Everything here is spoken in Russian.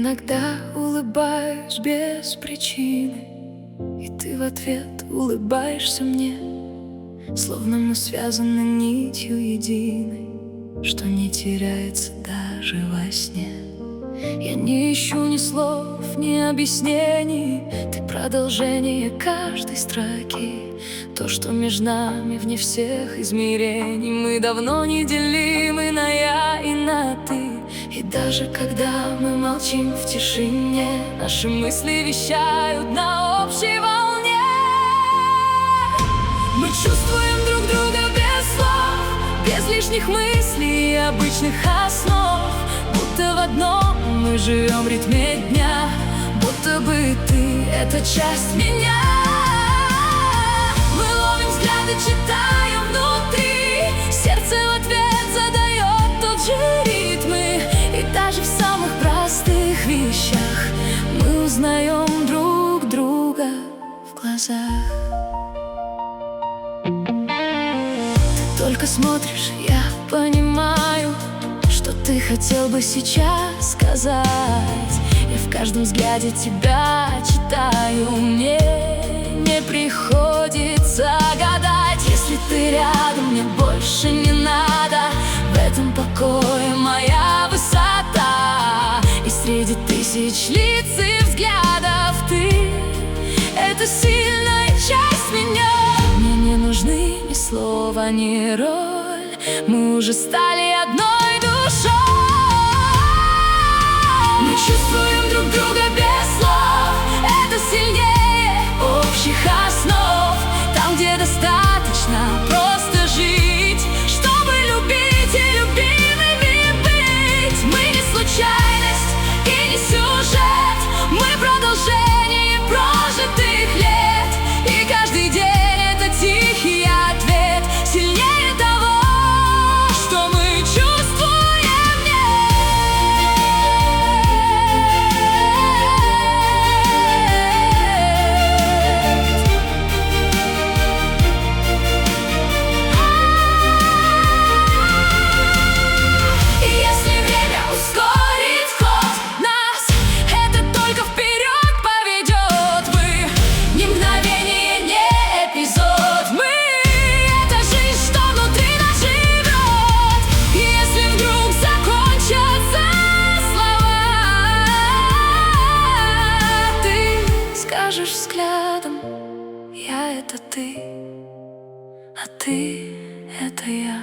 Иногда улыбаюсь без причины, и ты в ответ улыбаешься мне, словно мы связаны нитью единой, что не теряется даже во сне. Я не ищу ни слов, ни объяснений, ты продолжение каждой строки. То, что между нами вне всех измерений. Мы давно не делимы на я и на ты. И даже когда мы молчим в тишине, наши мысли вещают на общей волне. Мы чувствуем друг друга без слов, без лишних мыслей и обычных основ. Будто в одном мы живем в ритме дня, будто бы ты — это часть меня. Мы ловим взгляды, читаем внутри, сердце в ответ задает тот же ритм. И даже в самых простых вещах мы узнаем друг друга в глазах. Ты только смотришь, я понимаю, что ты хотел бы сейчас сказать. Я в каждом взгляде тебя читаю. Мне не приходится гадать. Если ты рядом, мне больше не надо. В этом покое моя высота. И среди тысяч лиц и взглядов ты — это сильная часть меня. Мне не нужны ни слова, ни роль. Мы уже стали одной душой. Мы чувствуем друг друга без слов. Это сильнее общих основ. Там, где достаточно просто жить, чтобы любить и любимыми быть. Мы не случайность и не сюжет. Мы продолжение прожитых лет. И каждый день — это тихий ответ, сильнее того, что мы чувствуем. И если время ускорит ход нас, это только вперед поведет. Мы ни мгновение, не эпизод. Мы — это жизнь, что внутри нас живет. И если вдруг закончатся слова, ты скажешь взглядом: я — это ты, а ты — это я.